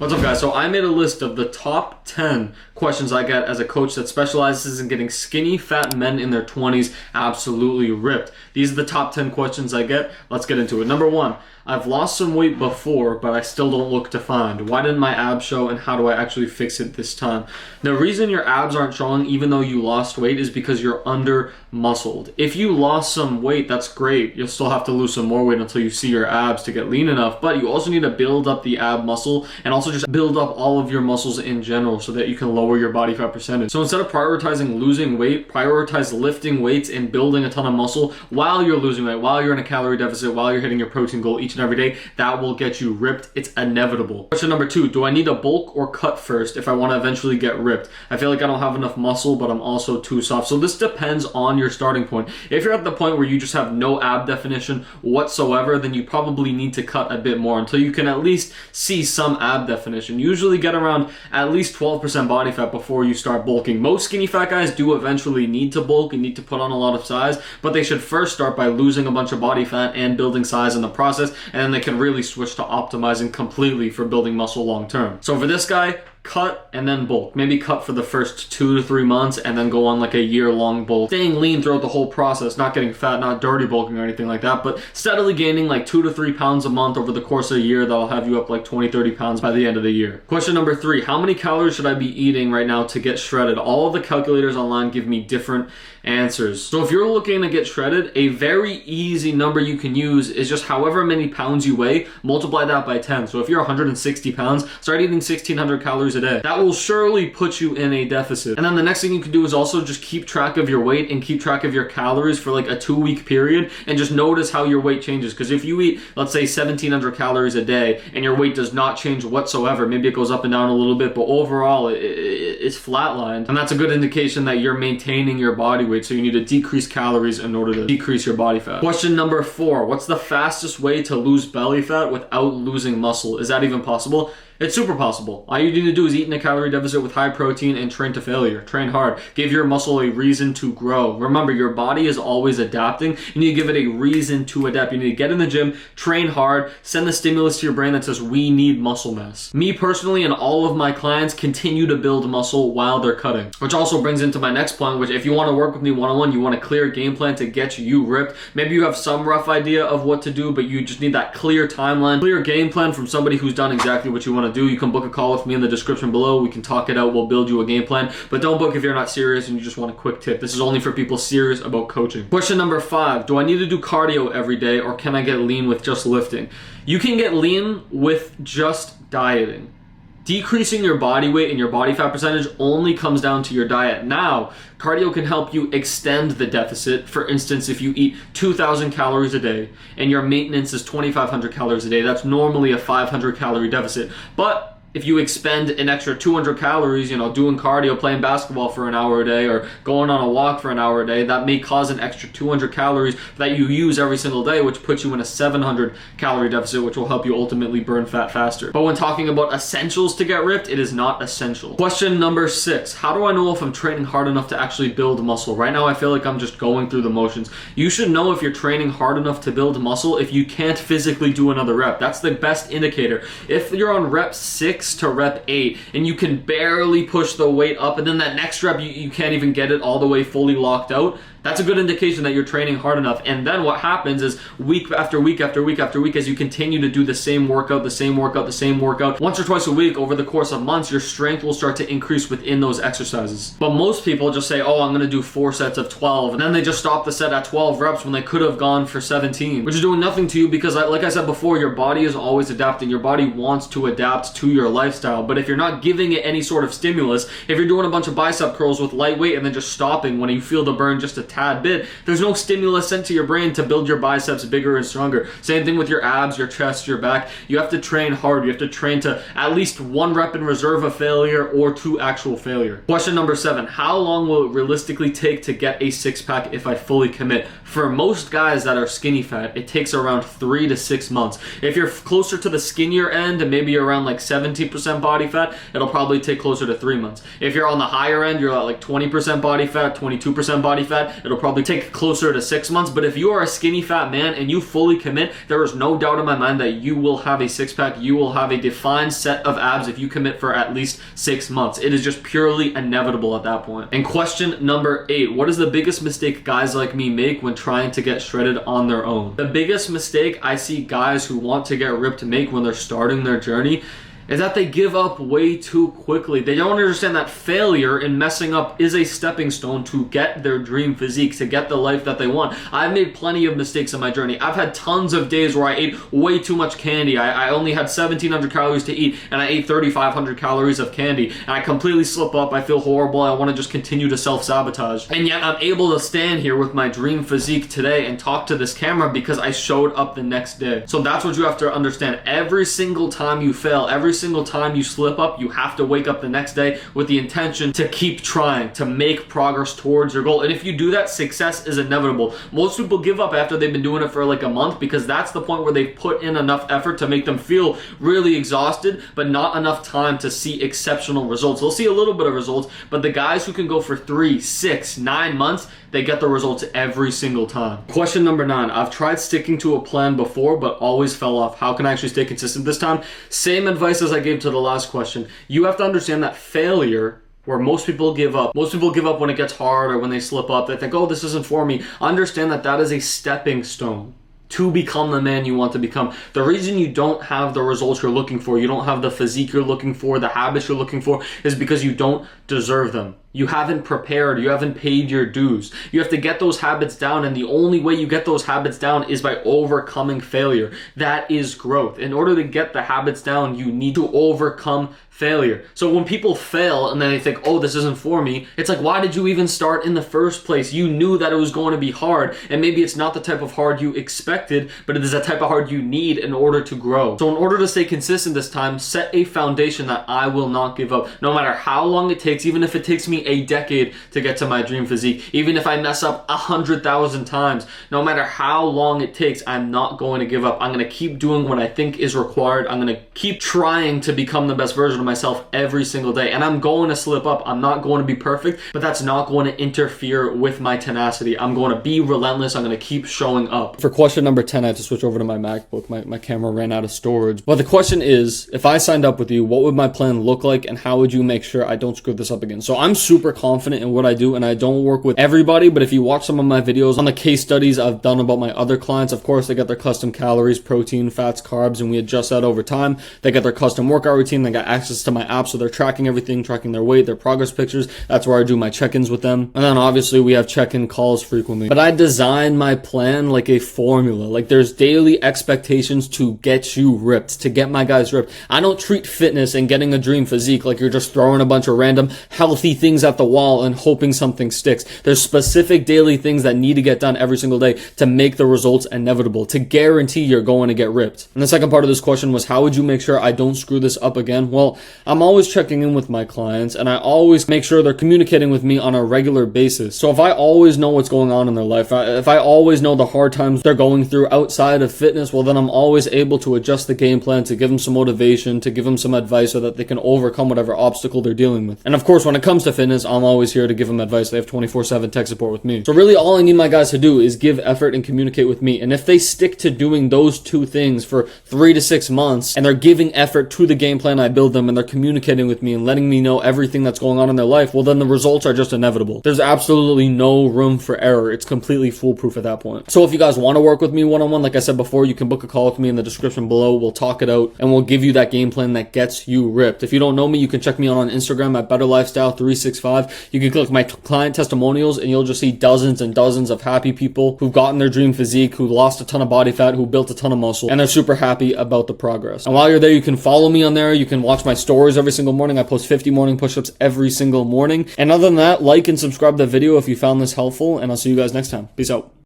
What's up, guys? So I made a list of the top 10 questions I get as a coach that specializes in getting skinny, fat men in their 20s absolutely ripped. These are the top 10 questions I get. Let's get into it. Number 1, I've lost some weight before, but I still don't look defined. Why didn't my abs show, and how do I actually fix it this time? The reason your abs aren't showing even though you lost weight is because you're under muscled. If you lost some weight, that's great. You'll still have to lose some more weight until you see your abs to get lean enough, but you also need to build up the ab muscle and also just build up all of your muscles in general so that you can lower your body fat percentage. So instead of prioritizing losing weight, prioritize lifting weights and building a ton of muscle while you're losing weight, while you're in a calorie deficit, while you're hitting your protein goal each and every day. That will get you ripped. It's inevitable. Question number 2, do I need to bulk or cut first if I want to eventually get ripped? I feel like I don't have enough muscle, but I'm also too soft. So this depends on your starting point. If you're at the point where you just have no ab definition whatsoever, then you probably need to cut a bit more until you can at least see some ab definition. Usually get around at least 12% body fat before you start bulking. Most skinny fat guys do eventually need to bulk and need to put on a lot of size, but they should first start by losing a bunch of body fat and building size in the process, and then they can really switch to optimizing completely for building muscle long term. So for this guy, cut and then bulk. Maybe cut for the first 2 to 3 months and then go on like a year-long bulk. Staying lean throughout the whole process, not getting fat, not dirty bulking or anything like that, but steadily gaining like 2 to 3 pounds a month over the course of a year. That'll have you up like 20-30 pounds by the end of the year. Question number 3, how many calories should I be eating right now to get shredded? All of the calculators online give me different answers. So if you're looking to get shredded, a very easy number you can use is just however many pounds you weigh, multiply that by 10. So if you're 160 pounds, start eating 1,600 calories a day. That will surely put you in a deficit. And then the next thing you can do is also just keep track of your weight and keep track of your calories for like a 2-week period and just notice how your weight changes. Because if you eat, let's say 1,700 calories a day and your weight does not change whatsoever, maybe it goes up and down a little bit, but overall it's flatlined, and that's a good indication that you're maintaining your body weight. So you need to decrease calories in order to decrease your body fat. Question number 4, what's the fastest way to lose belly fat without losing muscle? Is that even possible? It's super possible. All you need to do is eat in a calorie deficit with high protein and train to failure. Train hard. Give your muscle a reason to grow. Remember, your body is always adapting. You need to give it a reason to adapt. You need to get in the gym, train hard, send the stimulus to your brain that says, we need muscle mass. Me personally and all of my clients continue to build muscle while they're cutting. Which also brings into my next point, which if you want to work with me one-on-one, you want a clear game plan to get you ripped. Maybe you have some rough idea of what to do, but you just need that clear timeline, clear game plan from somebody who's done exactly what you want to do. You can book a call with me in the description below. We can talk it out. We'll build you a game plan, but don't book if you're not serious and you just want a quick tip. This is only for people serious about coaching. Question number 5, do I need to do cardio every day or can I get lean with just lifting? You can get lean with just dieting. Decreasing your body weight and your body fat percentage only comes down to your diet. Now, cardio can help you extend the deficit. For instance, if you eat 2,000 calories a day and your maintenance is 2,500 calories a day, that's normally a 500 calorie deficit. But if you expend an extra 200 calories, doing cardio, playing basketball for an hour a day, or going on a walk for an hour a day, that may cause an extra 200 calories that you use every single day, which puts you in a 700 calorie deficit, which will help you ultimately burn fat faster. But when talking about essentials to get ripped, it is not essential. Question number 6, how do I know if I'm training hard enough to actually build muscle? Right now, I feel like I'm just going through the motions. You should know if you're training hard enough to build muscle if you can't physically do another rep. That's the best indicator. If you're on rep 6 to rep 8 and you can barely push the weight up, and then that next rep you can't even get it all the way fully locked out, that's a good indication that you're training hard enough. And then what happens is week after week after week after week, as you continue to do the same workout, once or twice a week over the course of months, your strength will start to increase within those exercises. But most people just say, oh, I'm gonna do 4 sets of 12, and then they just stop the set at 12 reps when they could have gone for 17, which is doing nothing to you because, like I said before, your body is always adapting. Your body wants to adapt to your lifestyle. But if you're not giving it any sort of stimulus, if you're doing a bunch of bicep curls with light weight and then just stopping when you feel the burn just a tad bit, there's no stimulus sent to your brain to build your biceps bigger and stronger. Same thing with your abs, your chest, your back. You have to train hard. You have to train to at least 1 rep in reserve of failure or 2 actual failure. Question number 7, how long will it realistically take to get a 6-pack if I fully commit? For most guys that are skinny fat, it takes around 3 to 6 months. If you're closer to the skinnier end and maybe around like 70% body fat, it'll probably take closer to 3 months. If you're on the higher end, you're at like 20% body fat, 22% body fat, it'll probably take closer to 6 months. But if you are a skinny fat man and you fully commit, there is no doubt in my mind that you will have a six-pack, you will have a defined set of abs if you commit for at least 6 months. It is just purely inevitable at that point. And question number 8, what is the biggest mistake guys like me make when trying to get shredded on their own? The biggest mistake I see guys who want to get ripped make when they're starting their journey is that they give up way too quickly. They don't understand that failure and messing up is a stepping stone to get their dream physique, to get the life that they want. I've made plenty of mistakes in my journey. I've had tons of days where I ate way too much candy. I only had 1,700 calories to eat, and I ate 3,500 calories of candy, and I completely slip up. I feel horrible. I want to just continue to self-sabotage. And yet I'm able to stand here with my dream physique today and talk to this camera because I showed up the next day. So that's what you have to understand. Every single time you fail, every single time you slip up, you have to wake up the next day with the intention to keep trying, to make progress towards your goal. And if you do that, success is inevitable. Most people give up after they've been doing it for like a month because that's the point where they've put in enough effort to make them feel really exhausted, but not enough time to see exceptional results. They'll see a little bit of results, but the guys who can go for 3, 6, 9 months, they get the results every single time. Question number 9. I've tried sticking to a plan before, but always fell off. How can I actually stay consistent this time? Same advice as I gave to the last question. You have to understand that failure, where most people give up when it gets hard or when they slip up. They think, oh, this isn't for me. Understand that that is a stepping stone to become the man you want to become. The reason you don't have the results you're looking for, you don't have the physique you're looking for, the habits you're looking for, is because you don't deserve them. You haven't prepared, you haven't paid your dues. You have to get those habits down, and the only way you get those habits down is by overcoming failure. That is growth. In order to get the habits down, you need to overcome failure. So when people fail and then they think, oh, this isn't for me, it's like, why did you even start in the first place? You knew that it was going to be hard, and maybe it's not the type of hard you expected, but it is the type of hard you need in order to grow. So in order to stay consistent this time, set a foundation that I will not give up. No matter how long it takes, even if it takes me a decade to get to my dream physique, even if I mess up 100,000 times, no matter how long it takes, I'm not going to give up. I'm going to keep doing what I think is required. I'm going to keep trying to become the best version of myself every single day. And I'm going to slip up. I'm not going to be perfect, but that's not going to interfere with my tenacity. I'm going to be relentless. I'm going to keep showing up. For question number 10, I have to switch over to my MacBook. My camera ran out of storage. But the question is, if I signed up with you, what would my plan look like, and how would you make sure I don't screw this up again? So I'm super confident in what I do, and I don't work with everybody, but if you watch some of my videos on the case studies I've done about my other clients, of course, they get their custom calories, protein, fats, carbs, and we adjust that over time. They get their custom workout routine. They got access to my app, so they're tracking everything, tracking their weight, their progress pictures. That's where I do my check-ins with them. And then obviously we have check-in calls frequently. But I design my plan like a formula. Like there's daily expectations to get you ripped, to get my guys ripped. I don't treat fitness and getting a dream physique like you're just throwing a bunch of random healthy things at the wall and hoping something sticks. There's specific daily things that need to get done every single day to make the results inevitable, to guarantee you're going to get ripped. And the second part of this question was, how would you make sure I don't screw this up again? Well, I'm always checking in with my clients, and I always make sure they're communicating with me on a regular basis. So if I always know what's going on in their life, if I always know the hard times they're going through outside of fitness, well, then I'm always able to adjust the game plan, to give them some motivation, to give them some advice so that they can overcome whatever obstacle they're dealing with. And of course, when it comes to fitness, I'm always here to give them advice. They have 24/7 tech support with me. So really all I need my guys to do is give effort and communicate with me. And if they stick to doing those two things for 3 to 6 months, and they're giving effort to the game plan I build them, and they're communicating with me and letting me know everything that's going on in their life, well, then the results are just inevitable. There's absolutely no room for error. It's completely foolproof at that point. So if you guys want to work with me one-on-one, like I said before, you can book a call with me in the description below. We'll talk it out, and we'll give you that game plan that gets you ripped. If you don't know me, you can check me out on Instagram at BetterLifestyle365. You can click my client testimonials, and you'll just see dozens and dozens of happy people who've gotten their dream physique, who lost a ton of body fat, who built a ton of muscle, and they're super happy about the progress. And while you're there, you can follow me on there. You can watch my stories every single morning. I post 50 morning push-ups every single morning. And other than that, like and subscribe to the video if you found this helpful, and I'll see you guys next time. Peace out.